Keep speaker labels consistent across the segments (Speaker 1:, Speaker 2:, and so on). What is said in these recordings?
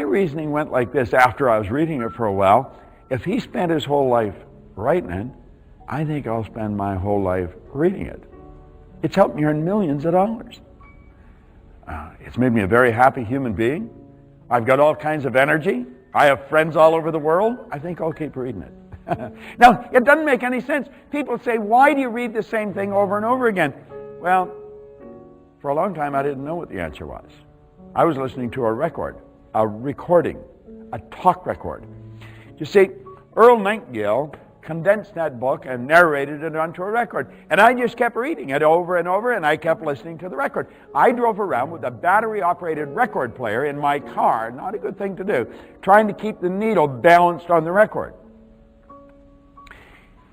Speaker 1: reasoning went like this after I was reading it for a while. If he spent his whole life writing it, I think I'll spend my whole life reading it. It's helped me earn millions of dollars. It's made me a very happy human being. I've got all kinds of energy. I have friends all over the world. I think I'll keep reading it. Now, it doesn't make any sense. People say, why do you read the same thing over and over again? Well, for a long time I didn't know what the answer was. I was listening to a recording, a talk record. You see, Earl Nightingale condensed that book and narrated it onto a record. And I just kept reading it over and over, and I kept listening to the record. I drove around with a battery-operated record player in my car, not a good thing to do, trying to keep the needle balanced on the record.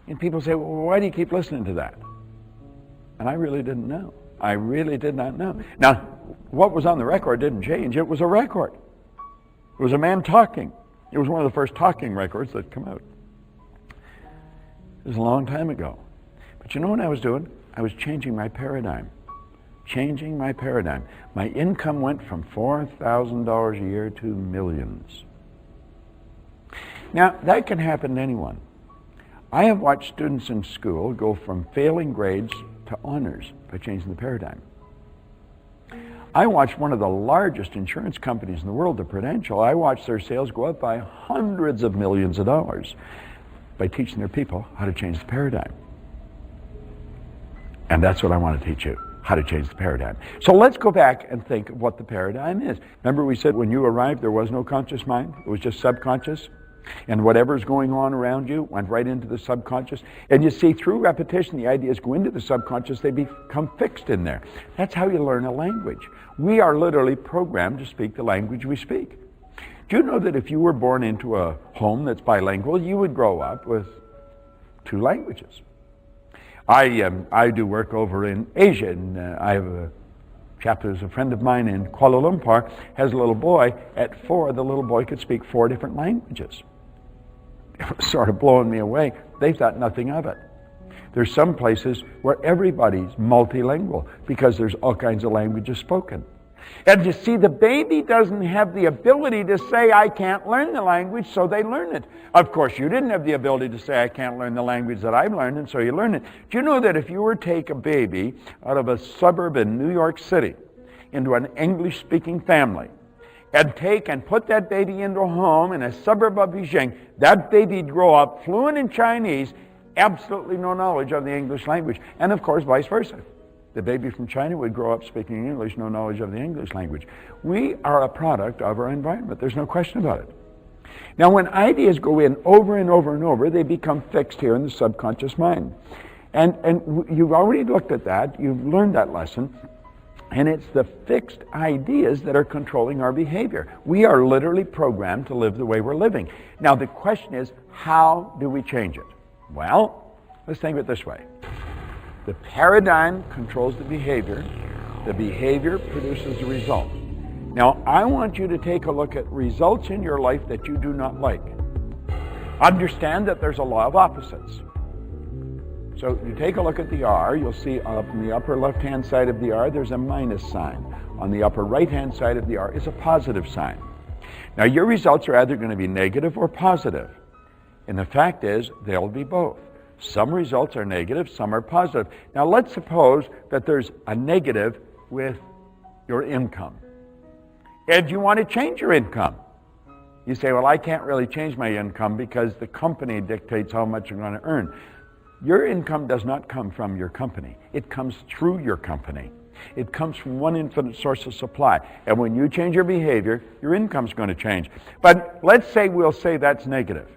Speaker 1: And people say, well, why do you keep listening to that? And I really didn't know. I really did not know. Now, what was on the record didn't change. It was a record. It was a man talking. It was one of the first talking records that come out. It was a long time ago. But you know what I was doing? I was changing my paradigm. Changing my paradigm. My income went from $4,000 a year to millions. Now, that can happen to anyone. I have watched students in school go from failing grades to honors by changing the paradigm. I watched one of the largest insurance companies in the world, the Prudential, I watched their sales go up by hundreds of millions of dollars by teaching their people how to change the paradigm. And that's what I want to teach you, how to change the paradigm. So let's go back and think of what the paradigm is. Remember we said when you arrived there was no conscious mind, it was just subconscious? And whatever's going on around you went right into the subconscious. And you see, through repetition, the ideas go into the subconscious, they become fixed in there. That's how you learn a language. We are literally programmed to speak the language we speak. Do you know that if you were born into a home that's bilingual, you would grow up with 2 languages? I do work over in Asia, and I have a chap who's a friend of mine in Kuala Lumpur, has a little boy. At 4, the little boy could speak 4 different languages. It was sort of blowing me away. They thought nothing of it. There's some places where everybody's multilingual because there's all kinds of languages spoken. And you see, the baby doesn't have the ability to say, I can't learn the language, so they learn it. Of course, you didn't have the ability to say, I can't learn the language that I've learned, and so you learn it. Do you know that if you were to take a baby out of a suburb in New York City into an English-speaking family, and take and put that baby into a home in a suburb of Beijing, that baby'd grow up fluent in Chinese, absolutely no knowledge of the English language, and of course, vice versa. The baby from China would grow up speaking English, no knowledge of the English language. We are a product of our environment. There's no question about it. Now, when ideas go in over and over and over, they become fixed here in the subconscious mind. And you've already looked at that. You've learned that lesson. And it's the fixed ideas that are controlling our behavior. We are literally programmed to live the way we're living. Now, the question is, how do we change it? Well, let's think of it this way. The paradigm controls the behavior produces the result. Now, I want you to take a look at results in your life that you do not like. Understand that there's a law of opposites. So you take a look at the R, you'll see up in the upper left-hand side of the R, there's a minus sign. On the upper right-hand side of the R is a positive sign. Now, your results are either going to be negative or positive. And the fact is, they'll be both. Some results are negative, some are positive. Now let's suppose that there's a negative with your income. And you want to change your income. You say, well, I can't really change my income because the company dictates how much you're going to earn. Your income does not come from your company. It comes through your company. It comes from one infinite source of supply. And when you change your behavior, your income's going to change. But let's say we'll say that's negative.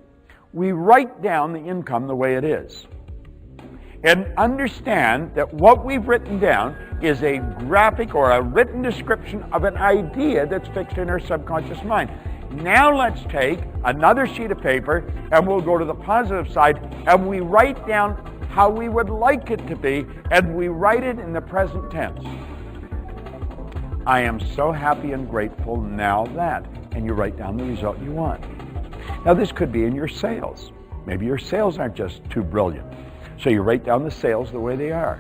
Speaker 1: We write down the income the way it is. And understand that what we've written down is a graphic or a written description of an idea that's fixed in our subconscious mind. Now let's take another sheet of paper and we'll go to the positive side and we write down how we would like it to be, and we write it in the present tense. I am so happy and grateful now that, and you write down the result you want. Now this could be in your sales. Maybe your sales aren't just too brilliant. So you write down the sales the way they are.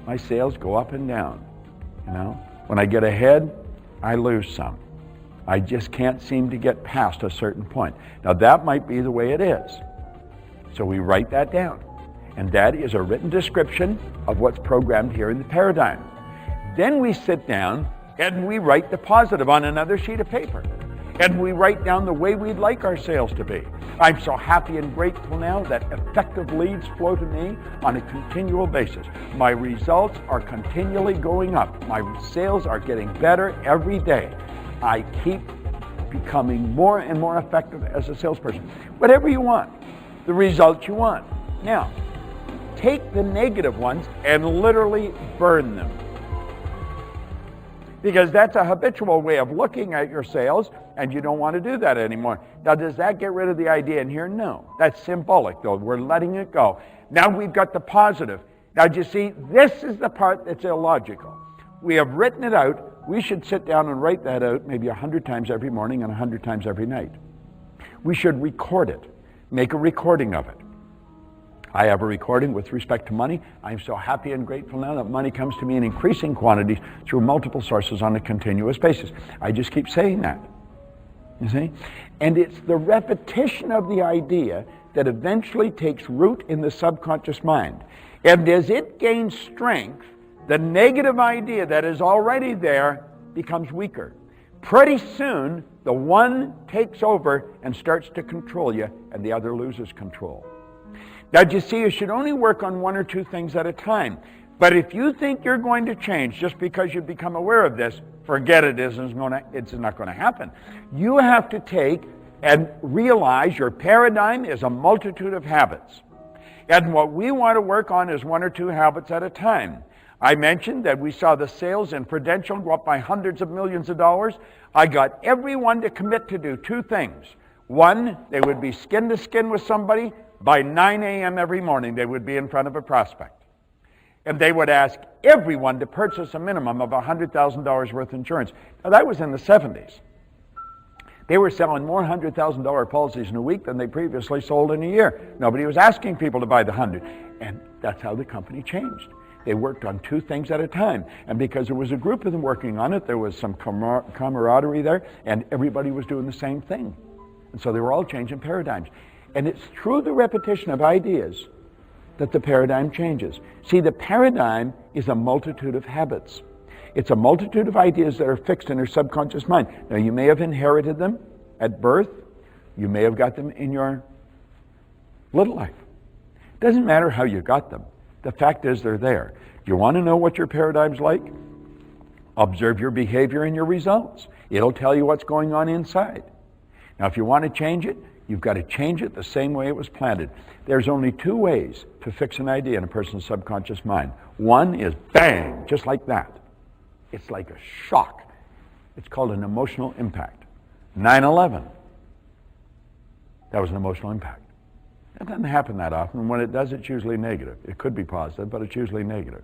Speaker 1: My sales go up and down. You know, when I get ahead, I lose some. I just can't seem to get past a certain point. Now that might be the way it is. So we write that down. And that is a written description of what's programmed here in the paradigm. Then we sit down and we write the positive on another sheet of paper. And we write down the way we'd like our sales to be. I'm so happy and grateful now that effective leads flow to me on a continual basis. My results are continually going up. My sales are getting better every day. I keep becoming more and more effective as a salesperson. Whatever you want, the results you want. Now, take the negative ones and literally burn them. Because that's a habitual way of looking at your sales, and you don't want to do that anymore. Now, does that get rid of the idea in here? No. That's symbolic, though. We're letting it go. Now we've got the positive. Now, do you see, this is the part that's illogical. We have written it out. We should sit down and write that out maybe 100 times every morning and 100 times every night. We should record it. Make a recording of it. I have a recording with respect to money. I'm so happy and grateful now that money comes to me in increasing quantities through multiple sources on a continuous basis. I just keep saying that, you see? And it's the repetition of the idea that eventually takes root in the subconscious mind. And as it gains strength, the negative idea that is already there becomes weaker. Pretty soon, the one takes over and starts to control you, and the other loses control. Now, you see, you should only work on one or two things at a time. But if you think you're going to change just because you become aware of this, forget it. It's not going to happen. You have to take and realize your paradigm is a multitude of habits. And what we want to work on is one or two habits at a time. I mentioned that we saw the sales in Prudential go up by hundreds of millions of dollars. I got everyone to commit to do two things. One, they would be skin to skin with somebody. By 9 a.m. every morning, they would be in front of a prospect. And they would ask everyone to purchase a minimum of $100,000 worth of insurance. Now, that was in the 70s. They were selling more $100,000 policies in a week than they previously sold in a year. Nobody was asking people to buy the 100. And that's how the company changed. They worked on two things at a time. And because there was a group of them working on it, there was some camaraderie there, and everybody was doing the same thing. And so they were all changing paradigms. And it's through the repetition of ideas that the paradigm changes. See, the paradigm is a multitude of habits. It's a multitude of ideas that are fixed in your subconscious mind. Now, you may have inherited them at birth. You may have got them in your little life. It doesn't matter how you got them. The fact is they're there. Do you want to know what your paradigm's like? Observe your behavior and your results. It'll tell you what's going on inside. Now, if you want to change it, you've got to change it the same way it was planted. There's only two ways to fix an idea in a person's subconscious mind. One is bang, just like that. It's like a shock. It's called an emotional impact. 9/11. That was an emotional impact. That doesn't happen that often. When it does, it's usually negative. It could be positive, but it's usually negative.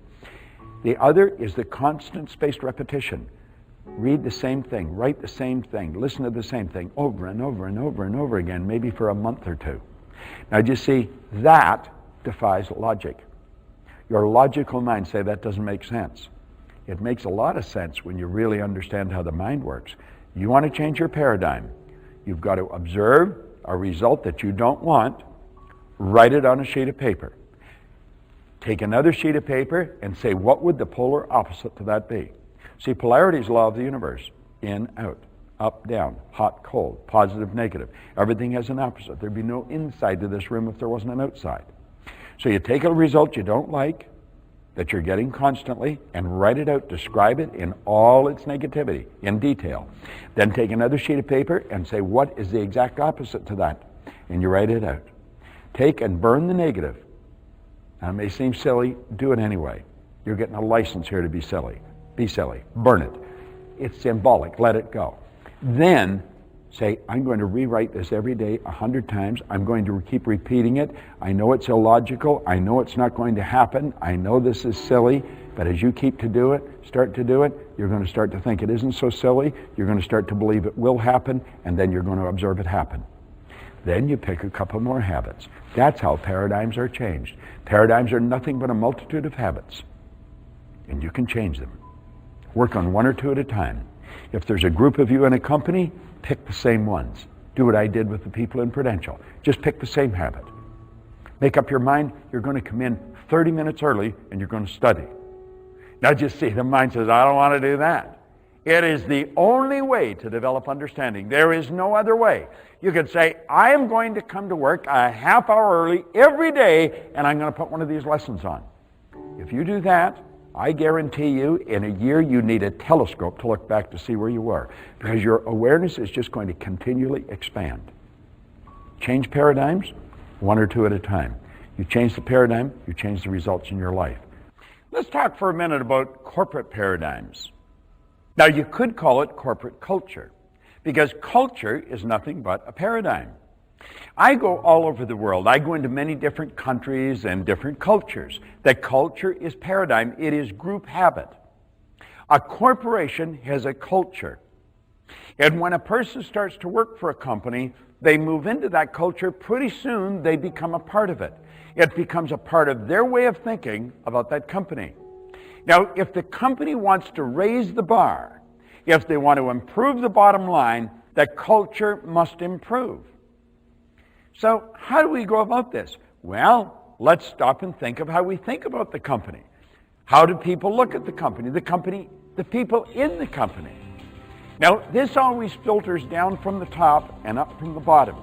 Speaker 1: The other is the constant spaced repetition. Read the same thing, write the same thing, listen to the same thing over and over and over and over again, maybe for a month or two. Now, you see, that defies logic. Your logical mind say that doesn't make sense. It makes a lot of sense when you really understand how the mind works. You want to change your paradigm. You've got to observe a result that you don't want, write it on a sheet of paper. Take another sheet of paper and say, what would the polar opposite to that be? See, polarity is the law of the universe. In, out, up, down, hot, cold, positive, negative. Everything has an opposite. There'd be no inside to this room if there wasn't an outside. So you take a result you don't like, that you're getting constantly, and write it out, describe it in all its negativity, in detail. Then take another sheet of paper and say, what is the exact opposite to that? And you write it out. Take and burn the negative. Now, it may seem silly, do it anyway. You're getting a license here to be silly. Be silly. Burn it. It's symbolic. Let it go. Then say, I'm going to rewrite this every day 100 times. I'm going to keep repeating it. I know it's illogical. I know it's not going to happen. I know this is silly. But as you keep to do it, start to do it, you're going to start to think it isn't so silly. You're going to start to believe it will happen. And then you're going to observe it happen. Then you pick a couple more habits. That's how paradigms are changed. Paradigms are nothing but a multitude of habits. And you can change them. Work on one or two at a time. If there's a group of you in a company, pick the same ones. Do what I did with the people in Prudential. Just pick the same habit. Make up your mind, you're going to come in 30 minutes early and you're going to study. Now just see, the mind says, I don't want to do that. It is the only way to develop understanding. There is no other way. You could say, I am going to come to work a half hour early every day and I'm going to put one of these lessons on. If you do that, I guarantee you, in a year, you need a telescope to look back to see where you were, because your awareness is just going to continually expand. Change paradigms, one or two at a time. You change the paradigm, you change the results in your life. Let's talk for a minute about corporate paradigms. Now, you could call it corporate culture, because culture is nothing but a paradigm. I go all over the world. I go into many different countries and different cultures. The culture is paradigm. It is group habit. A corporation has a culture. And when a person starts to work for a company, they move into that culture. Pretty soon, they become a part of it. It becomes a part of their way of thinking about that company. Now, if the company wants to raise the bar, if they want to improve the bottom line, the culture must improve. So how do we go about this? Well, let's stop and think of how we think about the company. How do people look at the company, the people in the company? Now, this always filters down from the top and up from the bottom.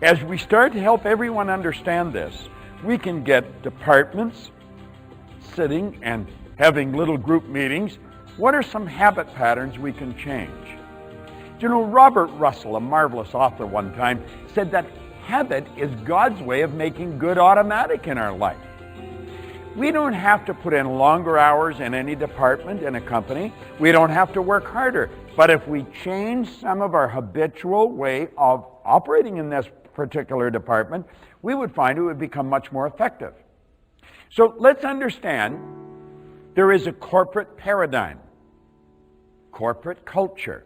Speaker 1: As we start to help everyone understand this, we can get departments sitting and having little group meetings. What are some habit patterns we can change? Do you know, Robert Russell, a marvelous author one time, said that habit is God's way of making good automatic in our life. We don't have to put in longer hours in any department in a company. We don't have to work harder. But if we change some of our habitual way of operating in this particular department, we would find it would become much more effective. So let's understand there is a corporate paradigm, corporate culture.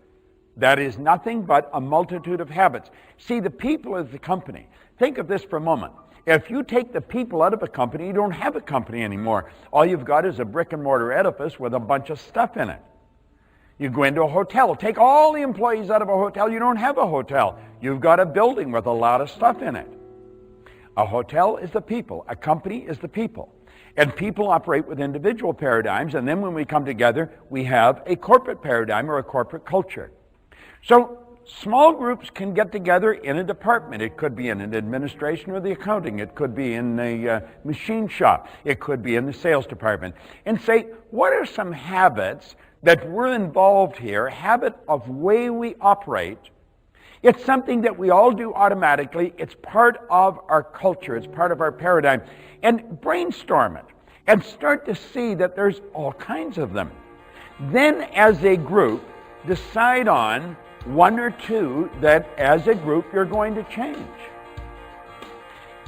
Speaker 1: That is nothing but a multitude of habits. See, the people of the company. Think of this for a moment. If you take the people out of a company, you don't have a company anymore. All you've got is a brick and mortar edifice with a bunch of stuff in it. You go into a hotel. Take all the employees out of a hotel, you don't have a hotel. You've got a building with a lot of stuff in it. A hotel is the people. A company is the people. And people operate with individual paradigms, and then when we come together, we have a corporate paradigm or a corporate culture. So small groups can get together in a department. It could be in an administration or the accounting. It could be in a machine shop. It could be in the sales department. And say, what are some habits that we're involved here, habit of way we operate? It's something that we all do automatically. It's part of our culture. It's part of our paradigm. And brainstorm it and start to see that there's all kinds of them. Then as a group, decide on one or two that as a group you're going to change.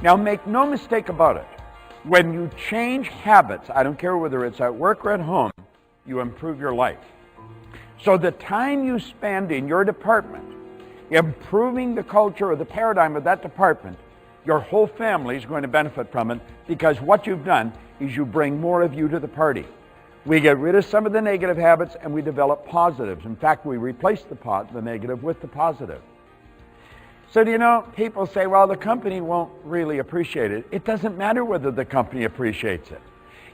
Speaker 1: Now make no mistake about it. When you change habits, I don't care whether it's at work or at home, you improve your life. So the time you spend in your department improving the culture or the paradigm of that department, your whole family is going to benefit from it, because what you've done is you bring more of you to the party. We get rid of some of the negative habits and we develop positives. In fact, we replace the negative with the positive. So do you know, people say, well, the company won't really appreciate it. It doesn't matter whether the company appreciates it.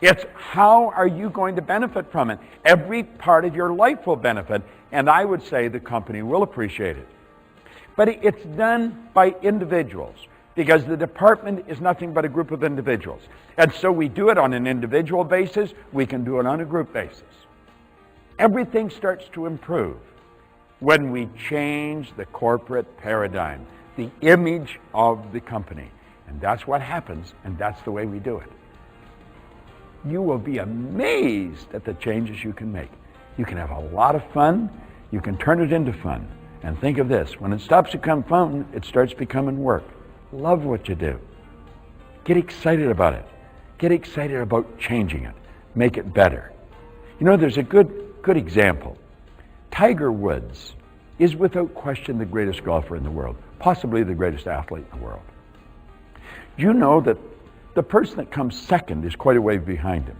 Speaker 1: It's how are you going to benefit from it? Every part of your life will benefit, and I would say the company will appreciate it. But it's done by individuals, because the department is nothing but a group of individuals. And so we do it on an individual basis, we can do it on a group basis. Everything starts to improve when we change the corporate paradigm, the image of the company. And that's what happens, and that's the way we do it. You will be amazed at the changes you can make. You can have a lot of fun, you can turn it into fun. And think of this, when it stops to become fun, it starts becoming work. Love what you do. Get excited about it. Get excited about changing it. Make it better. You know, there's a good example. Tiger Woods is without question the greatest golfer in the world, possibly the greatest athlete in the world. Do you know that the person that comes second is quite a way behind him?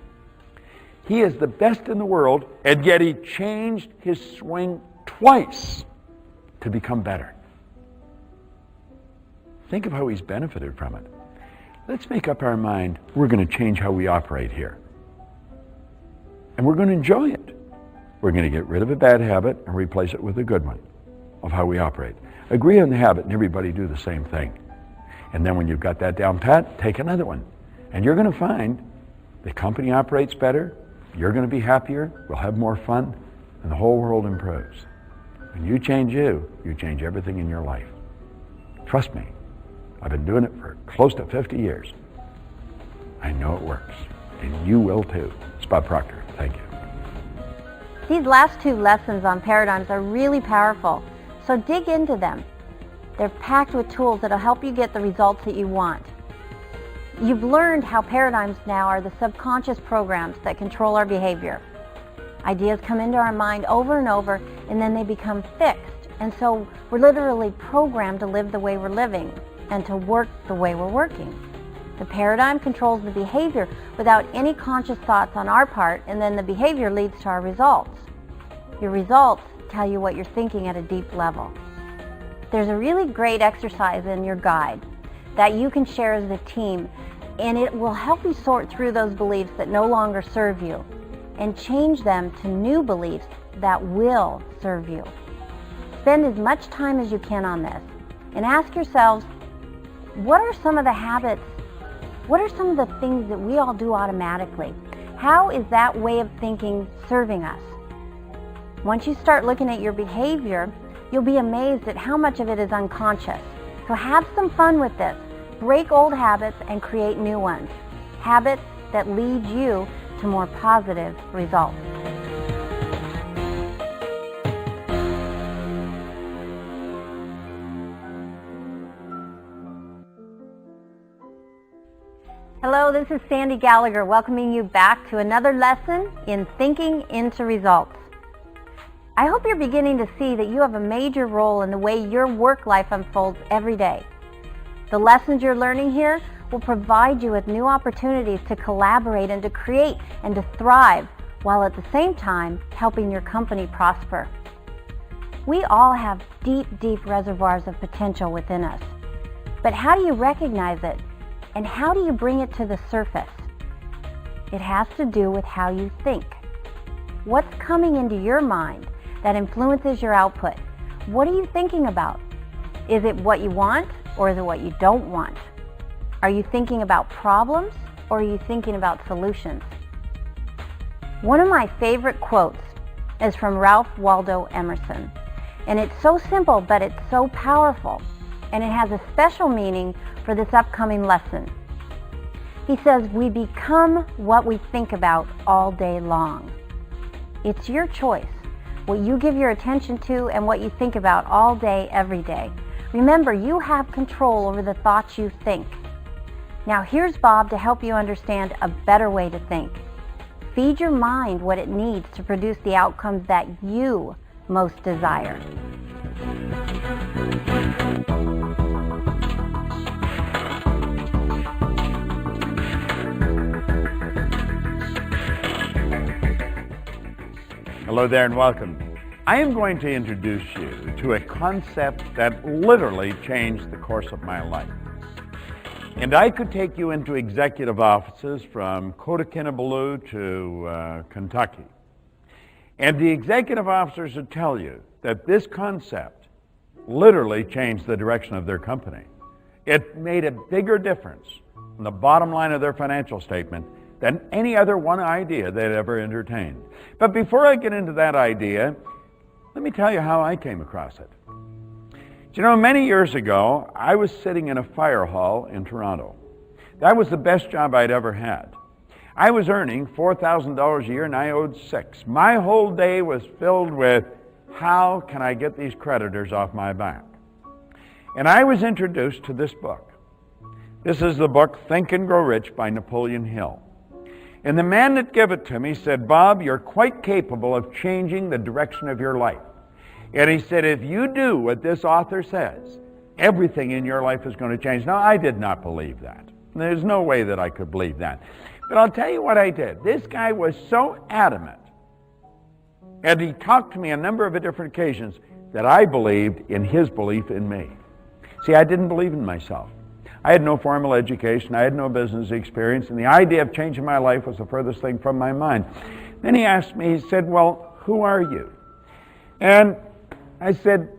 Speaker 1: He is the best in the world, and yet he changed his swing twice to become better. Think of how he's benefited from it. Let's make up our mind, we're going to change how we operate here. And we're going to enjoy it. We're going to get rid of a bad habit and replace it with a good one of how we operate. Agree on the habit and everybody do the same thing. And then when you've got that down pat, take another one. And you're going to find the company operates better, you're going to be happier, we'll have more fun, and the whole world improves. When you change everything in your life. Trust me, I've been doing it for close to 50 years. I know it works, and you will too. It's Bob Proctor. Thank you.
Speaker 2: These last two lessons on paradigms are really powerful, so dig into them. They're packed with tools that'll help you get the results that you want. You've learned how paradigms now are the subconscious programs that control our behavior. Ideas come into our mind over and over, and then they become fixed. And so we're literally programmed to live the way we're living and to work the way we're working. The paradigm controls the behavior without any conscious thoughts on our part, and then the behavior leads to our results. Your results tell you what you're thinking at a deep level. There's a really great exercise in your guide that you can share as a team, and it will help you sort through those beliefs that no longer serve you and change them to new beliefs that will serve you. Spend as much time as you can on this and ask yourselves, what are some of the habits, what are some of the things that we all do automatically? How is that way of thinking serving us? Once you start looking at your behavior, you'll be amazed at how much of it is unconscious. So have some fun with this. Break old habits and create new ones. Habits that lead you to more positive results. Hello, this is Sandy Gallagher welcoming you back to another lesson in Thinking into Results. I hope you're beginning to see that you have a major role in the way your work life unfolds every day. The lessons you're learning here will provide you with new opportunities to collaborate and to create and to thrive, while at the same time helping your company prosper. We all have deep, deep reservoirs of potential within us. But how do you recognize it? And how do you bring it to the surface? It has to do with how you think. What's coming into your mind that influences your output? What are you thinking about? Is it what you want, or is it what you don't want? Are you thinking about problems, or are you thinking about solutions? One of my favorite quotes is from Ralph Waldo Emerson. And it's so simple, but it's so powerful. And it has a special meaning for this upcoming lesson. He says, we become what we think about all day long. It's your choice, what you give your attention to and what you think about all day, every day. Remember, you have control over the thoughts you think. Now here's Bob to help you understand a better way to think. Feed your mind what it needs to produce the outcomes that you most desire.
Speaker 1: Hello there and welcome. I am going to introduce you to a concept that literally changed the course of my life. And I could take you into executive offices from Kinabalu to Kentucky. And the executive officers would tell you that this concept literally changed the direction of their company. It made a bigger difference in the bottom line of their financial statement than any other one idea they'd ever entertained. But before I get into that idea, let me tell you how I came across it. You know, many years ago, I was sitting in a fire hall in Toronto. That was the best job I'd ever had. I was earning $4,000 a year and I owed $6,000. My whole day was filled with, how can I get these creditors off my back? And I was introduced to this book. This is the book, Think and Grow Rich by Napoleon Hill. And the man that gave it to me said, Bob, you're quite capable of changing the direction of your life. And he said, if you do what this author says, everything in your life is going to change. Now, I did not believe that. There's no way that I could believe that. But I'll tell you what I did. This guy was so adamant And he talked to me a number of different occasions that I believed in his belief in me. See, I didn't believe in myself. I had no formal education, I had no business experience, and the idea of changing my life was the furthest thing from my mind. Then he asked me, he said, well, who are you? And I said,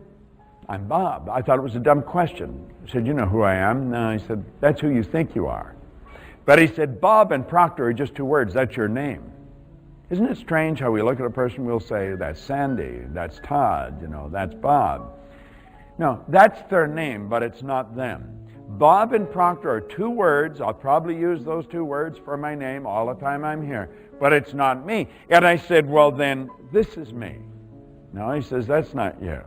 Speaker 1: I'm Bob. I thought it was a dumb question. I said, you know who I am? No, he said, that's who you think you are. But he said, Bob and Proctor are just two words, that's your name. Isn't it strange how we look at a person, we'll say, that's Sandy, that's Todd, that's Bob. No, that's their name, but it's not them. Bob and Proctor are two words. I'll probably use those two words for my name all the time I'm here, but it's not me. And I said, well then, this is me. No, he says, that's not you.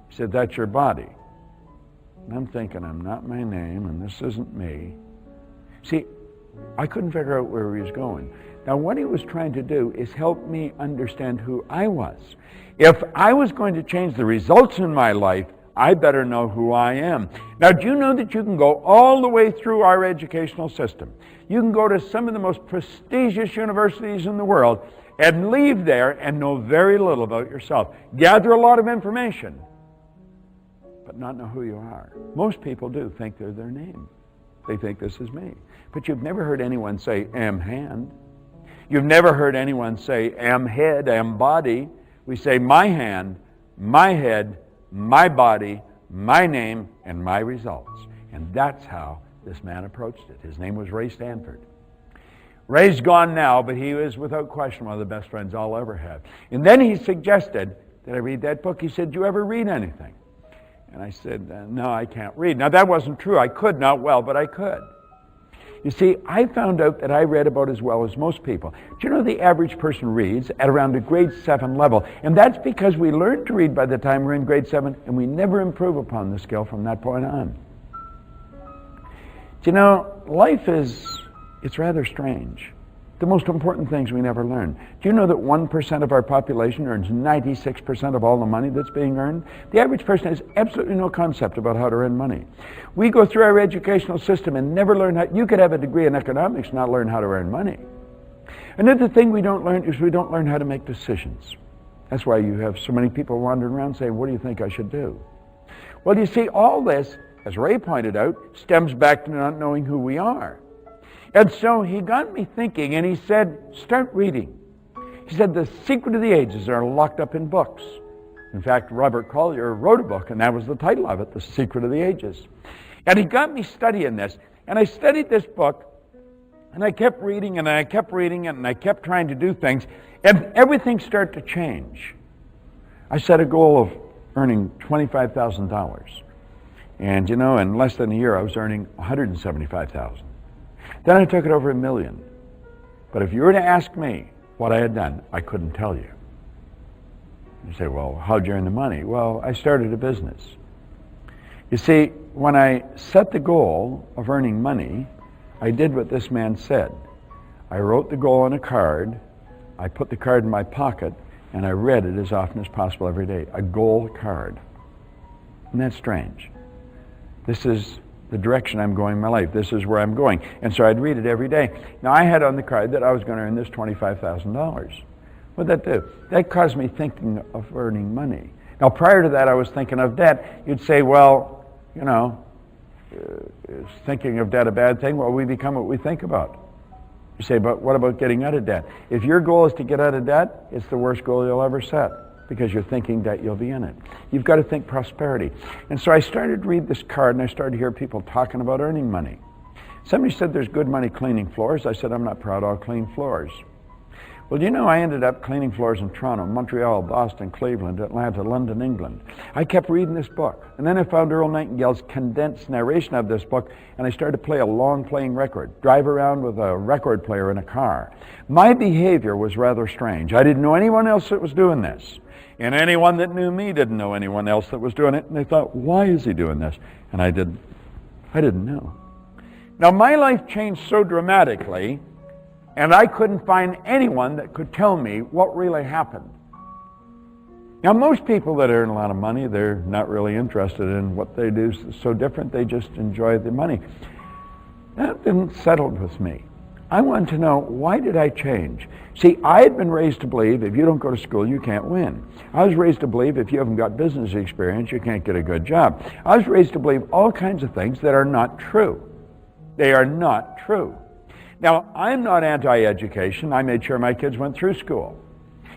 Speaker 1: He said, that's your body. And I'm thinking, I'm not my name, and this isn't me. See, I couldn't figure out where he was going. Now, what he was trying to do is help me understand who I was. If I was going to change the results in my life, I better know who I am. Now, do you know that you can go all the way through our educational system? You can go to some of the most prestigious universities in the world and leave there and know very little about yourself. Gather a lot of information, but not know who you are. Most people do think they're their name. They think this is me. But you've never heard anyone say, am hand. You've never heard anyone say, am head, am body. We say, my hand, my head, my body, my name, and my results. And that's how this man approached it. His name was Ray Stanford. Ray's gone now, but he was without question one of the best friends I'll ever have. And then he suggested that I read that book. He said, do you ever read anything? And I said, no, I can't read. Now that wasn't true. I could not well, but I could. You see, I found out that I read about as well as most people. Do you know the average person reads at around a grade 7 level? And that's because we learn to read by the time we're in grade 7, and we never improve upon the skill from that point on. Do you know, life it's rather strange. The most important things we never learn. Do you know that 1% of our population earns 96% of all the money that's being earned? The average person has absolutely no concept about how to earn money. We go through our educational system and never learn how. You could have a degree in economics and not learn how to earn money. Another thing we don't learn is we don't learn how to make decisions. That's why you have so many people wandering around saying, what do you think I should do? Well, you see, all this, as Ray pointed out, stems back to not knowing who we are. And so he got me thinking, and he said, start reading. He said, the secret of the ages are locked up in books. In fact, Robert Collier wrote a book, and that was the title of it, The Secret of the Ages. And he got me studying this, and I studied this book, and I kept reading, and I kept reading it, and I kept trying to do things, and everything started to change. I set a goal of earning $25,000. And, in less than a year, I was earning $175,000. Then I took it over $1 million. But if you were to ask me what I had done, I couldn't tell you. You say, well, how'd you earn the money? Well, I started a business. You see, when I set the goal of earning money, I did what this man said. I wrote the goal on a card, I put the card in my pocket, and I read it as often as possible every day. A goal card. Isn't that strange? This is the direction I'm going in my life. This is where I'm going. And so I'd read it every day. Now I had on the card that I was going to earn this $25,000. What'd that do? That caused me thinking of earning money. Now prior to that I was thinking of debt. You'd say, well, is thinking of debt a bad thing? Well, we become what we think about. You say, but what about getting out of debt? If your goal is to get out of debt, it's the worst goal you'll ever set, because you're thinking that you'll be in it. You've got to think prosperity. And so I started to read this card, and I started to hear people talking about earning money. Somebody said there's good money cleaning floors. I said, I'm not proud, I'll clean floors. Well, I ended up cleaning floors in Toronto, Montreal, Boston, Cleveland, Atlanta, London, England. I kept reading this book. And then I found Earl Nightingale's condensed narration of this book, and I started to play a long playing record, drive around with a record player in a car. My behavior was rather strange. I didn't know anyone else that was doing this. And anyone that knew me didn't know anyone else that was doing it. And they thought, why is he doing this? And I didn't know. Now, my life changed so dramatically, and I couldn't find anyone that could tell me what really happened. Now, most people that earn a lot of money, they're not really interested in what they do so different. They just enjoy the money. That didn't settle with me. I wanted to know, why did I change? See, I had been raised to believe if you don't go to school, you can't win. I was raised to believe if you haven't got business experience, you can't get a good job. I was raised to believe all kinds of things that are not true. They are not true. Now, I'm not anti-education. I made sure my kids went through school.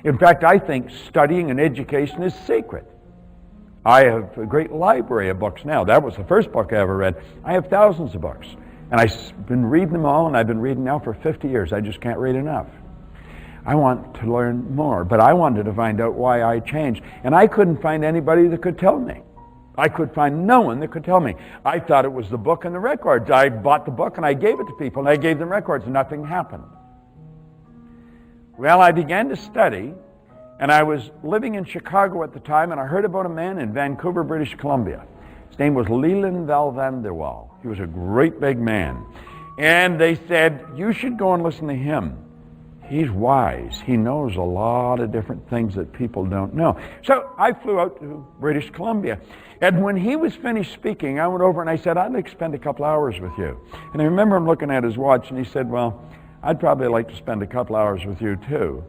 Speaker 1: In fact, I think studying and education is sacred. I have a great library of books now. That was the first book I ever read. I have thousands of books. And I've been reading them all, and I've been reading now for 50 years. I just can't read enough. I want to learn more, but I wanted to find out why I changed. And I couldn't find anybody that could tell me. I could find no one that could tell me. I thought it was the book and the records. I bought the book and I gave it to people, and I gave them records, and nothing happened. Well, I began to study, and I was living in Chicago at the time, and I heard about a man in Vancouver, British Columbia. His name was Leland Val van der Waal. He was a great big man. And they said, you should go and listen to him. He's wise. He knows a lot of different things that people don't know. So I flew out to British Columbia. And when he was finished speaking, I went over and I said, I'd like to spend a couple hours with you. And I remember him looking at his watch, and he said, well, I'd probably like to spend a couple hours with you too.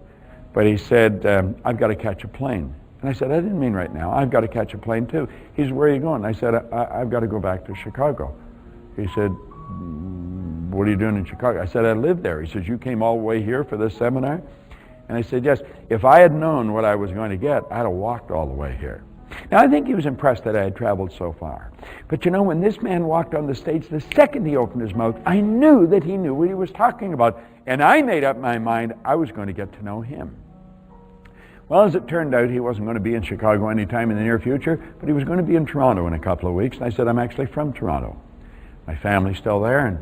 Speaker 1: But he said, I've got to catch a plane. And I said, I didn't mean right now. I've got to catch a plane too. He said, where are you going? I said, I've got to go back to Chicago. He said, what are you doing in Chicago? I said, I live there. He says, you came all the way here for this seminar? And I said, yes. If I had known what I was going to get, I'd have walked all the way here. Now, I think he was impressed that I had traveled so far. But you know, when this man walked on the stage, the second he opened his mouth, I knew that he knew what he was talking about. And I made up my mind I was going to get to know him. Well, as it turned out, he wasn't going to be in Chicago anytime in the near future, but he was going to be in Toronto in a couple of weeks. And I said, I'm actually from Toronto. My family's still there, and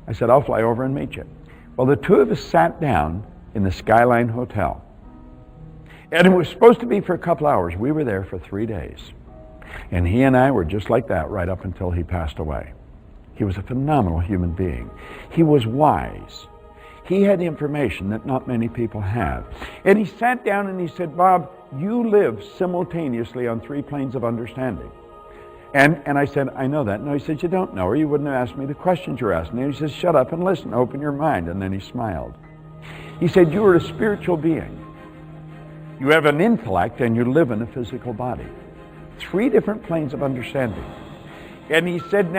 Speaker 1: I said, I'll fly over and meet you. Well, the two of us sat down in the Skyline Hotel. And it was supposed to be for a couple hours. We were there for 3 days. And he and I were just like that right up until he passed away. He was a phenomenal human being. He was wise. He had information that not many people have. And he sat down and he said, Bob, you live simultaneously on 3 planes of understanding. And I said, I know that. No, he said, you don't know, or you wouldn't have asked me the questions you're asking. And he says, shut up and listen, open your mind. And then he smiled. He said, you are a spiritual being. You have an intellect and you live in a physical body. 3 different planes of understanding. And he said,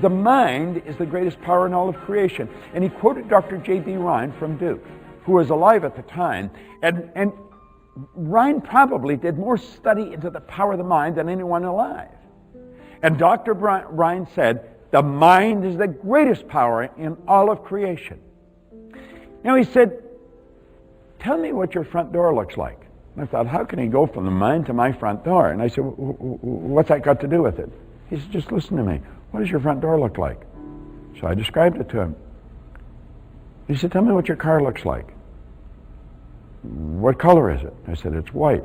Speaker 1: the mind is the greatest power in all of creation. And he quoted Dr. J.B. Ryan from Duke, who was alive at the time. And Ryan probably did more study into the power of the mind than anyone alive. And Dr. Ryan said, the mind is the greatest power in all of creation. Now he said, tell me what your front door looks like. And I thought, how can he go from the mind to my front door? And I said, what's that got to do with it? He said, just listen to me. What does your front door look like? So I described it to him. He said, tell me what your car looks like. What color is it? I said, it's white.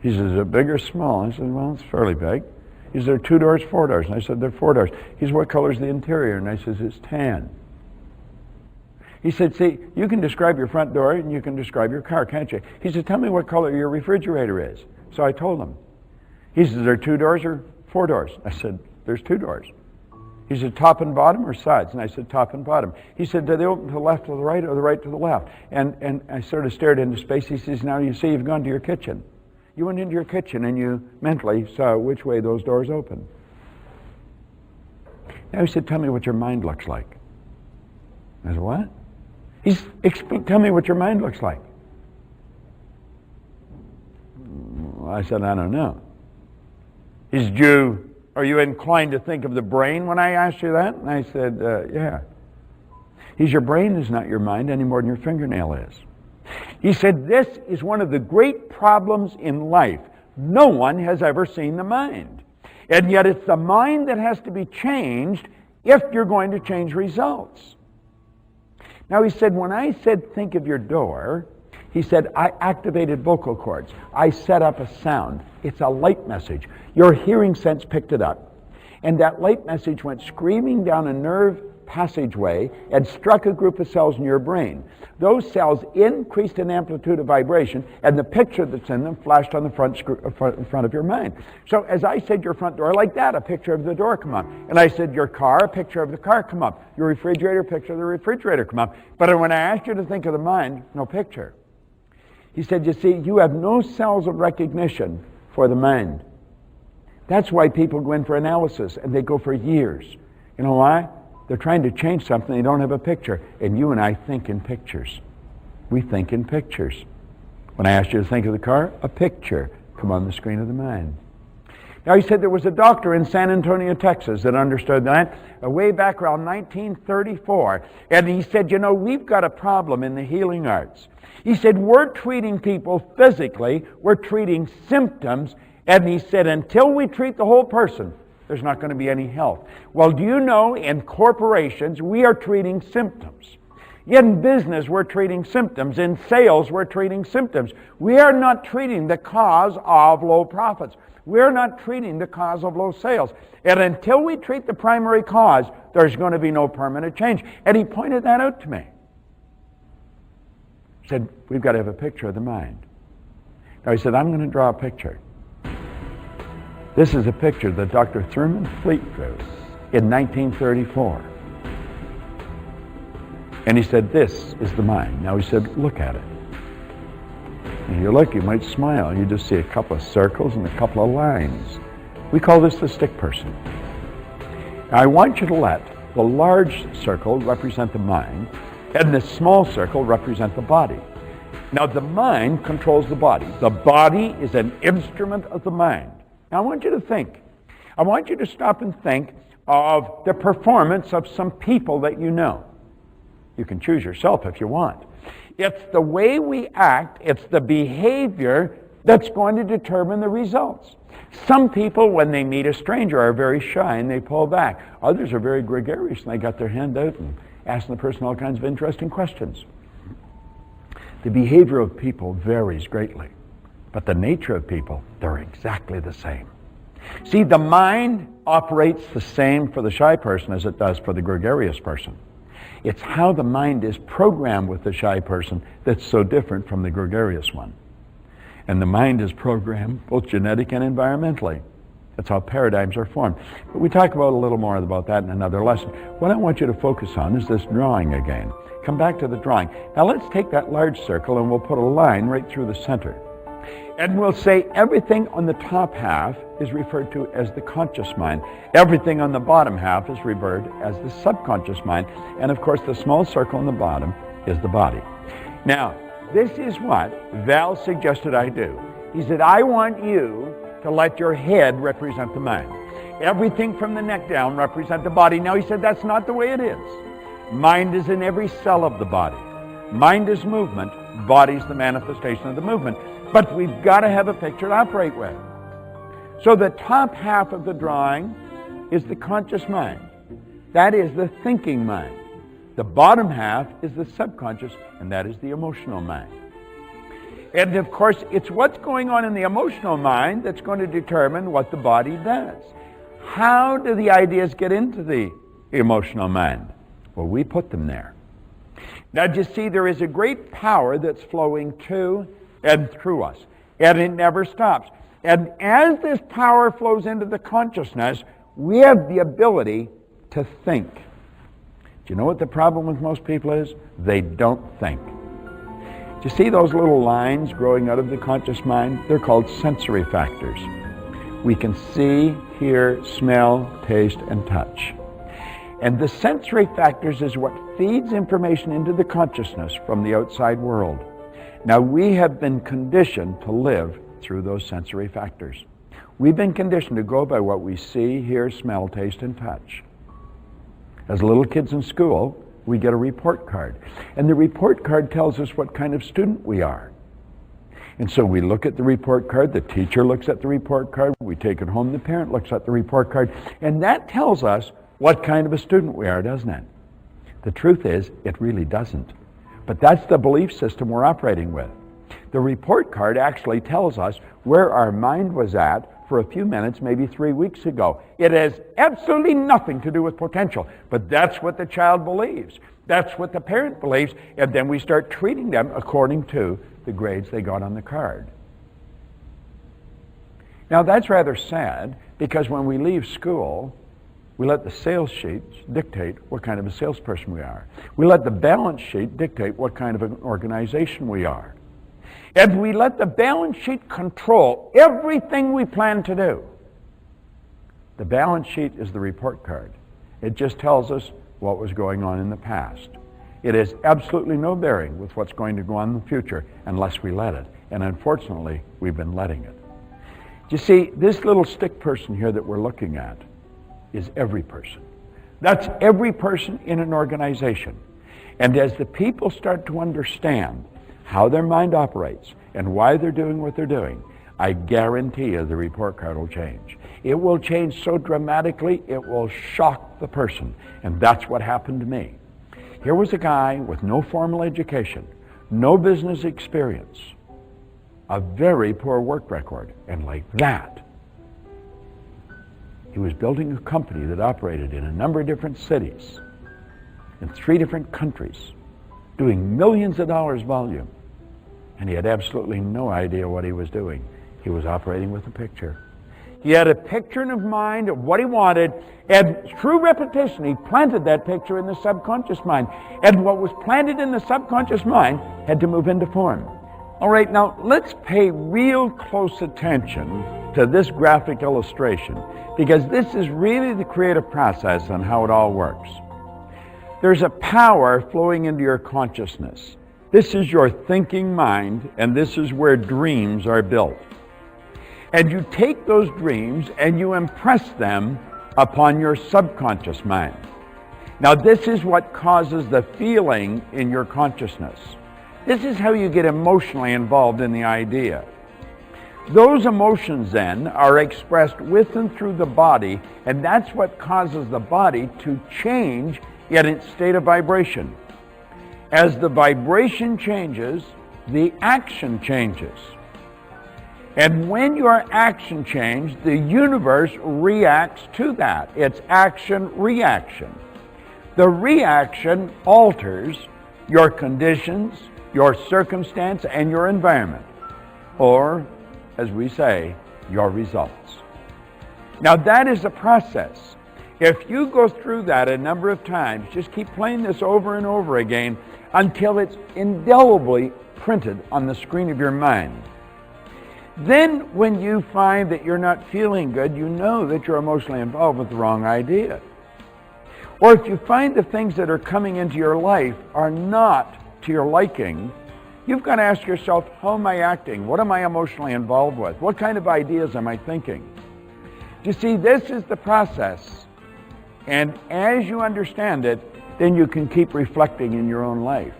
Speaker 1: He says, is it big or small? I said, well, it's fairly big. He said, there are 2 doors, 4 doors. And I said, there are 4 doors. He said, what color is the interior? And I said, it's tan. He said, see, you can describe your front door and you can describe your car, can't you? He said, tell me what color your refrigerator is. So I told him. He said, there are 2 doors or 4 doors? I said, there's 2 doors. He said, top and bottom or sides? And I said, top and bottom. He said, do they open to the left to the right or the right to the left? And I sort of stared into space. He says, now you see, you've gone to your kitchen. You went into your kitchen and you mentally saw which way those doors open. Now he said, tell me what your mind looks like. I said, what? He said, tell me what your mind looks like. I said, I don't know. He said, are you inclined to think of the brain when I asked you that? And I said, yeah. He said, your brain is not your mind any more than your fingernail is. He said, this is one of the great problems in life. No one has ever seen the mind. And yet it's the mind that has to be changed if you're going to change results. Now he said, when I said think of your door, he said, I activated vocal cords. I set up a sound. It's a light message. Your hearing sense picked it up. And that light message went screaming down a nerve passageway and struck a group of cells in your brain. Those cells increased in amplitude of vibration, and the picture that's in them flashed on the front of your mind. So as I said your front door, like that, a picture of the door come up. And I said your car, a picture of the car come up. Your refrigerator, picture of the refrigerator come up. But when I asked you to think of the mind, no picture. He said, you see, you have no cells of recognition for the mind. That's why people go in for analysis, and they go for years. You know why? They're trying to change something, they don't have a picture. And you and I think in pictures. We think in pictures. When I asked you to think of the car, a picture come on the screen of the mind. Now he said there was a doctor in San Antonio, Texas that understood that way back around 1934. And he said, you know, we've got a problem in the healing arts. He said, we're treating people physically, we're treating symptoms, and he said, until we treat the whole person, there's not going to be any health. Well, do you know, in corporations, we are treating symptoms. In business, we're treating symptoms. In sales, we're treating symptoms. We are not treating the cause of low profits. We're not treating the cause of low sales. And until we treat the primary cause, there's going to be no permanent change. And he pointed that out to me. He said, we've got to have a picture of the mind. Now he said, I'm going to draw a picture. This is a picture that Dr. Thurman Fleet drew in 1934. And he said, this is the mind. Now he said, look at it. And you look, you might smile, you just see a couple of circles and a couple of lines. We call this the stick person. Now I want you to let the large circle represent the mind, and the small circle represent the body. Now the mind controls the body. The body is an instrument of the mind. Now I want you to think. I want you to stop and think of the performance of some people that you know. You can choose yourself if you want. It's the way we act, it's the behavior that's going to determine the results. Some people, when they meet a stranger, are very shy and they pull back. Others are very gregarious and they got their hand out and asking the person all kinds of interesting questions. The behavior of people varies greatly, but the nature of people, they're exactly the same. See, the mind operates the same for the shy person as it does for the gregarious person. It's how the mind is programmed with the shy person that's so different from the gregarious one. And the mind is programmed both genetic and environmentally. That's how paradigms are formed. But we talk about a little more about that in another lesson. What I want you to focus on is this drawing again. Come back to the drawing. Now let's take that large circle and we'll put a line right through the center. And we'll say everything on the top half is referred to as the conscious mind. Everything on the bottom half is referred as the subconscious mind. And of course, the small circle on the bottom is the body. Now, this is what Val suggested I do. He said, I want you to let your head represent the mind. Everything from the neck down represent the body. Now, he said, that's not the way it is. Mind is in every cell of the body. Mind is movement. Body is the manifestation of the movement. But we've got to have a picture to operate with. So the top half of the drawing is the conscious mind. That is the thinking mind. The bottom half is the subconscious, and that is the emotional mind. And of course, it's what's going on in the emotional mind that's going to determine what the body does. How do the ideas get into the emotional mind? Well, we put them there. Now, you see, there is a great power that's flowing to and through us, and it never stops. And as this power flows into the consciousness, we have the ability to think. Do you know what the problem with most people is? They don't think. Do you see those little lines growing out of the conscious mind? They're called sensory factors. We can see, hear, smell, taste, and touch. And the sensory factors is what feeds information into the consciousness from the outside world. Now, we have been conditioned to live through those sensory factors. We've been conditioned to go by what we see, hear, smell, taste, and touch. As little kids in school, we get a report card. And the report card tells us what kind of student we are. And so we look at the report card, the teacher looks at the report card, we take it home, the parent looks at the report card, and that tells us what kind of a student we are, doesn't it? The truth is, it really doesn't. But that's the belief system we're operating with. The report card actually tells us where our mind was at for a few minutes, maybe 3 weeks ago. It has absolutely nothing to do with potential, but that's what the child believes. That's what the parent believes, and then we start treating them according to the grades they got on the card. Now that's rather sad, because when we leave school, we let the sales sheets dictate what kind of a salesperson we are. We let the balance sheet dictate what kind of an organization we are. And we let the balance sheet control everything we plan to do. The balance sheet is the report card. It just tells us what was going on in the past. It has absolutely no bearing with what's going to go on in the future unless we let it. And unfortunately, we've been letting it. You see, this little stick person here that we're looking at is every person. That's every person in an organization. And as the people start to understand how their mind operates and why they're doing what they're doing, I guarantee you the report card will change. It will change so dramatically, it will shock the person. And that's what happened to me. Here was a guy with no formal education, no business experience, a very poor work record, and like that, he was building a company that operated in a number of different cities, in 3 different countries, doing millions of dollars volume, and he had absolutely no idea what he was doing. He was operating with a picture. He had a picture in his mind of what he wanted, and through repetition, he planted that picture in the subconscious mind. And what was planted in the subconscious mind had to move into form. All right, now let's pay real close attention to this graphic illustration, because this is really the creative process on how it all works. There's a power flowing into your consciousness. This is your thinking mind, and this is where dreams are built. And you take those dreams and you impress them upon your subconscious mind. Now this is what causes the feeling in your consciousness. This is how you get emotionally involved in the idea. Those emotions then are expressed with and through the body, and that's what causes the body to change in its state of vibration. As the vibration changes, the action changes. And when your action changes, the universe reacts to that. It's action-reaction. The reaction alters your conditions, your circumstance, and your environment. Or, as we say, your results. Now that is a process. If you go through that a number of times, just keep playing this over and over again until it's indelibly printed on the screen of your mind. Then when you find that you're not feeling good, you know that you're emotionally involved with the wrong idea. Or if you find the things that are coming into your life are not to your liking, you've got to ask yourself, how am I acting? What am I emotionally involved with? What kind of ideas am I thinking? You see, this is the process. And as you understand it, then you can keep reflecting in your own life.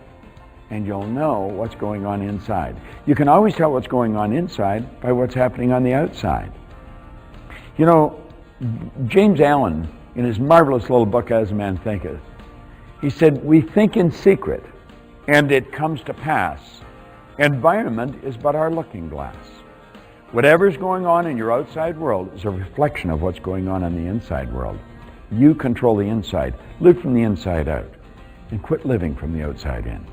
Speaker 1: And you'll know what's going on inside. You can always tell what's going on inside by what's happening on the outside. You know, James Allen, in his marvelous little book, As a Man Thinketh, he said, we think in secret, and it comes to pass. Environment is but our looking glass. Whatever's going on in your outside world is a reflection of what's going on in the inside world. You control the inside. Live from the inside out, and quit living from the outside in.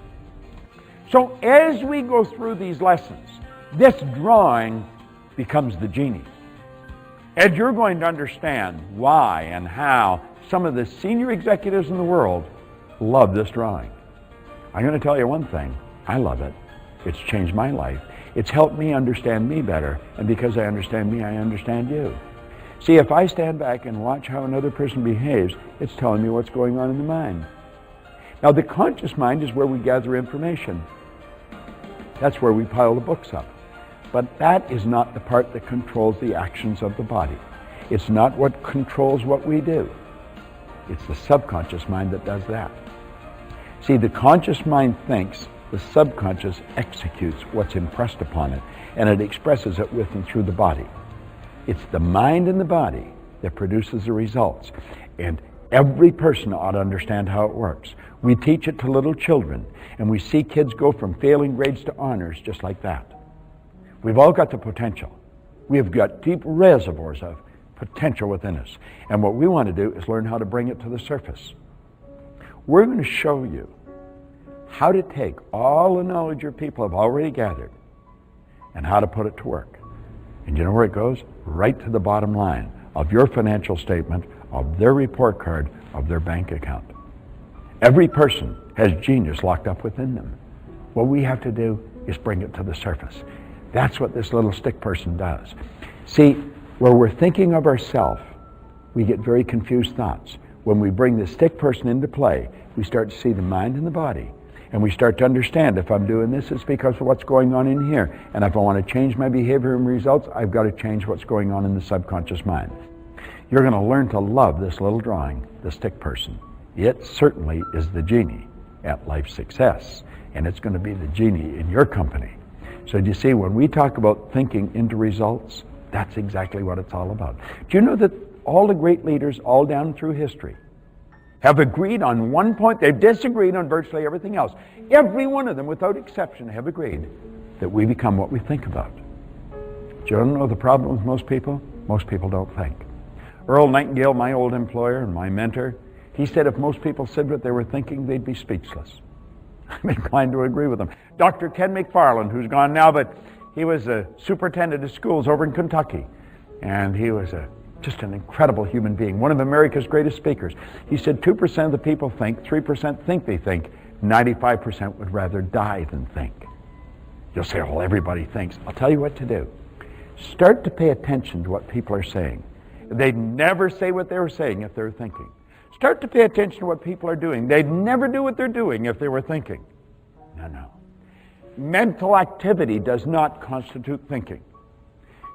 Speaker 1: So as we go through these lessons, this drawing becomes the genie. And you're going to understand why and how some of the senior executives in the world love this drawing. I'm going to tell you one thing. I love it. It's changed my life. It's helped me understand me better. And because I understand me, I understand you. See, if I stand back and watch how another person behaves, it's telling me what's going on in the mind. Now, the conscious mind is where we gather information. That's where we pile the books up. But that is not the part that controls the actions of the body. It's not what controls what we do. It's the subconscious mind that does that. See, the conscious mind thinks, the subconscious executes what's impressed upon it, and it expresses it with and through the body. It's the mind and the body that produces the results. And every person ought to understand how it works. We teach it to little children, and we see kids go from failing grades to honors just like that. We've all got the potential. We have got deep reservoirs of potential within us. And what we want to do is learn how to bring it to the surface. We're going to show you how to take all the knowledge your people have already gathered and how to put it to work. And you know where it goes? Right to the bottom line of your financial statement, of their report card, of their bank account. Every person has genius locked up within them. What we have to do is bring it to the surface. That's what this little stick person does. See, where we're thinking of ourselves, we get very confused thoughts. When we bring the stick person into play, we start to see the mind and the body. And we start to understand, if I'm doing this, it's because of what's going on in here. And if I want to change my behavior and results, I've got to change what's going on in the subconscious mind. You're going to learn to love this little drawing, the stick person. It certainly is the genie at life success. And it's going to be the genie in your company. So do you see, when we talk about thinking into results, that's exactly what it's all about. Do you know that all the great leaders all down through history have agreed on one point? They've disagreed on virtually everything else. Every one of them, without exception, have agreed that we become what we think about. Do you know the problem with most people? Most people don't think. Earl Nightingale, my old employer and my mentor, he said if most people said what they were thinking, they'd be speechless. I'm inclined to agree with him. Dr. Ken McFarland, who's gone now, but he was a superintendent of schools over in Kentucky, and he was just an incredible human being, one of America's greatest speakers. He said 2% of the people think, 3% think they think, 95% would rather die than think. You'll say, well, everybody thinks. I'll tell you what to do. Start to pay attention to what people are saying. They'd never say what they were saying if they were thinking. Start to pay attention to what people are doing. They'd never do what they're doing if they were thinking. No. Mental activity does not constitute thinking.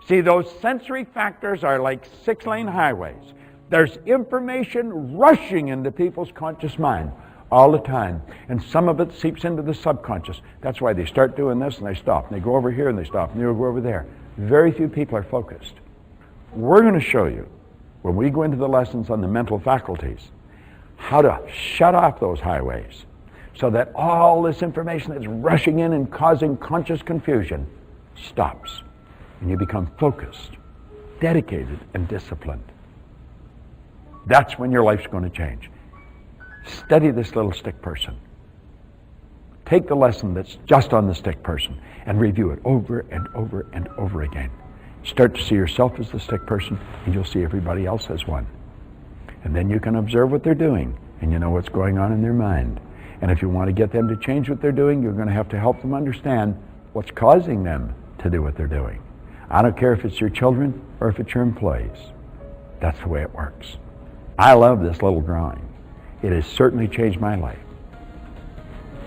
Speaker 1: See, those sensory factors are like 6-lane highways. There's information rushing into people's conscious mind all the time, and some of it seeps into the subconscious. That's why they start doing this and they stop, and they go over here and they stop, and they go over there. Very few people are focused. We're going to show you, when we go into the lessons on the mental faculties, how to shut off those highways so that all this information that's rushing in and causing conscious confusion stops, and you become focused, dedicated, and disciplined. That's when your life's going to change. Study this little stick person. Take the lesson that's just on the stick person and review it over and over and over again. Start to see yourself as the stick person, and you'll see everybody else as one. And then you can observe what they're doing, and you know what's going on in their mind. And if you want to get them to change what they're doing, you're going to have to help them understand what's causing them to do what they're doing. I don't care if it's your children or if it's your employees. That's the way it works. I love this little drawing. It has certainly changed my life,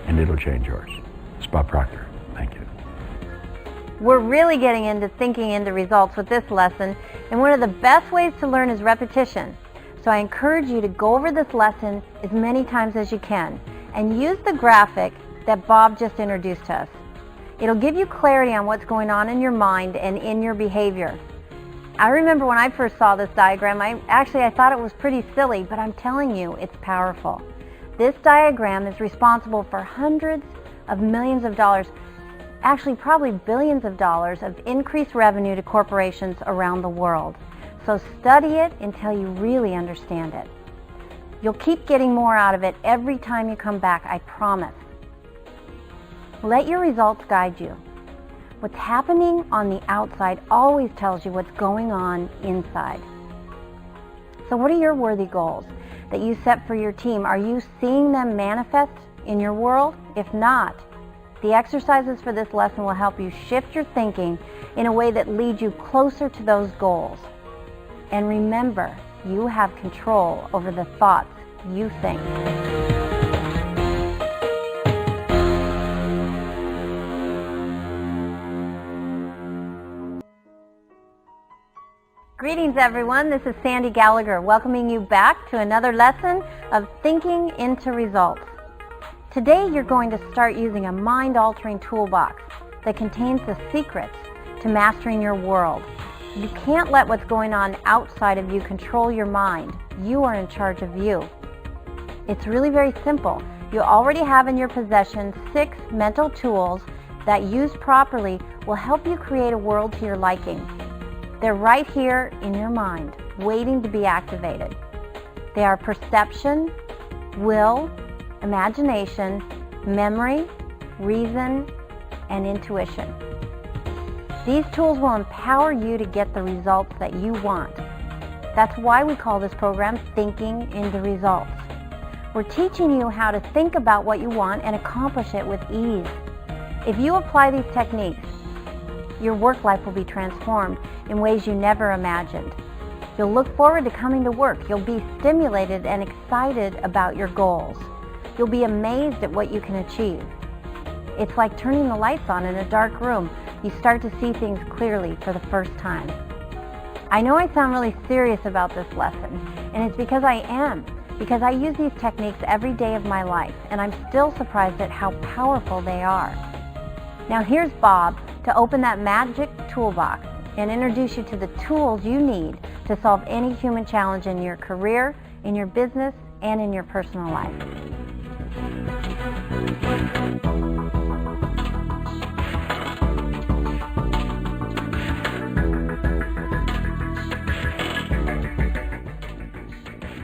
Speaker 1: and it'll change yours. It's Bob Proctor. Thank you.
Speaker 2: We're really getting into thinking into results with this lesson, and one of the best ways to learn is repetition. So I encourage you to go over this lesson as many times as you can and use the graphic that Bob just introduced to us. It'll give you clarity on what's going on in your mind and in your behavior. I remember when I first saw this diagram, I thought it was pretty silly, but I'm telling you, it's powerful. This diagram is responsible for hundreds of millions of dollars, actually probably billions of dollars of increased revenue to corporations around the world. So study it until you really understand it. You'll keep getting more out of it every time you come back, I promise. Let your results guide you. What's happening on the outside always tells you what's going on inside. So what are your worthy goals that you set for your team? Are you seeing them manifest in your world? If not, the exercises for this lesson will help you shift your thinking in a way that leads you closer to those goals. And remember, you have control over the thoughts you think. Greetings everyone, this is Sandy Gallagher welcoming you back to another lesson of Thinking into Results. Today you're going to start using a mind-altering toolbox that contains the secrets to mastering your world. You can't let what's going on outside of you control your mind. You are in charge of you. It's really very simple. You already have in your possession 6 mental tools that, used properly, will help you create a world to your liking. They're right here in your mind, waiting to be activated. They are perception, will, imagination, memory, reason, and intuition. These tools will empower you to get the results that you want. That's why we call this program Thinking into Results. We're teaching you how to think about what you want and accomplish it with ease. If you apply these techniques, your work life will be transformed in ways you never imagined. You'll look forward to coming to work. You'll be stimulated and excited about your goals. You'll be amazed at what you can achieve. It's like turning the lights on in a dark room. You start to see things clearly for the first time. I know I sound really serious about this lesson, and it's because I am. Because I use these techniques every day of my life, and I'm still surprised at how powerful they are. Now here's Bob to open that magic toolbox and introduce you to the tools you need to solve any human challenge in your career, in your business, and in your personal life.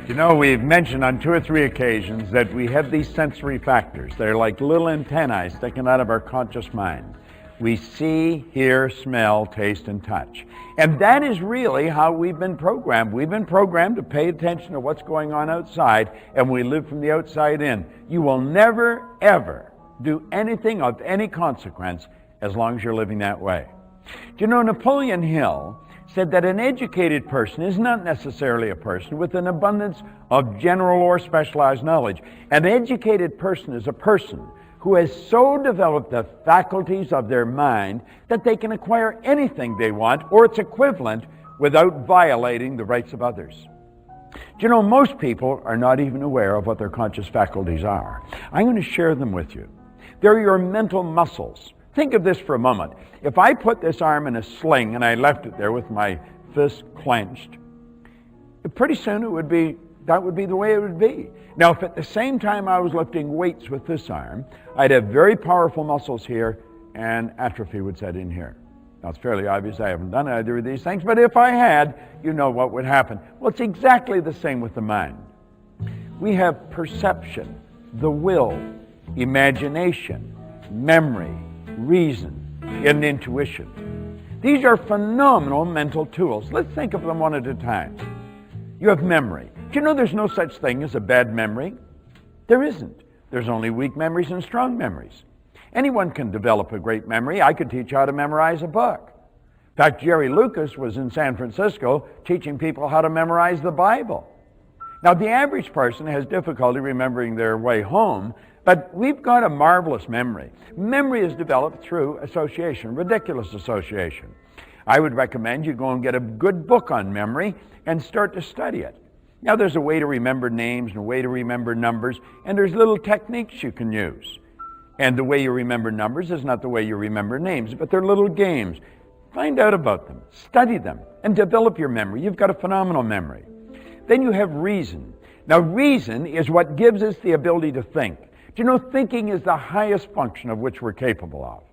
Speaker 1: You know, we've mentioned on 2 or 3 occasions that we have these sensory factors. They're like little antennae sticking out of our conscious mind. We see, hear, smell, taste, and touch. And that is really how we've been programmed. We've been programmed to pay attention to what's going on outside, and we live from the outside in. You will never, ever do anything of any consequence as long as you're living that way. Do you know, Napoleon Hill said that an educated person is not necessarily a person with an abundance of general or specialized knowledge. An educated person is a person who has so developed the faculties of their mind that they can acquire anything they want or its equivalent without violating the rights of others. Do you know, most people are not even aware of what their conscious faculties are. I'm going to share them with you. They're your mental muscles. Think of this for a moment. If I put this arm in a sling and I left it there with my fist clenched, pretty soon that would be the way it would be. Now, if at the same time I was lifting weights with this arm, I'd have very powerful muscles here and atrophy would set in here. Now, it's fairly obvious I haven't done either of these things, but if I had, you know what would happen. Well, it's exactly the same with the mind. We have perception, the will, imagination, memory, reason, and intuition. These are phenomenal mental tools. Let's think of them one at a time. You have memory. Do you know there's no such thing as a bad memory? There isn't. There's only weak memories and strong memories. Anyone can develop a great memory. I could teach how to memorize a book. In fact, Jerry Lucas was in San Francisco teaching people how to memorize the Bible. Now, the average person has difficulty remembering their way home, but we've got a marvelous memory. Memory is developed through association, ridiculous association. I would recommend you go and get a good book on memory and start to study it. Now, there's a way to remember names and a way to remember numbers, and there's little techniques you can use. And the way you remember numbers is not the way you remember names, but they're little games. Find out about them, study them, and develop your memory. You've got a phenomenal memory. Then you have reason. Now, reason is what gives us the ability to think. Do you know, thinking is the highest function of which we're capable of.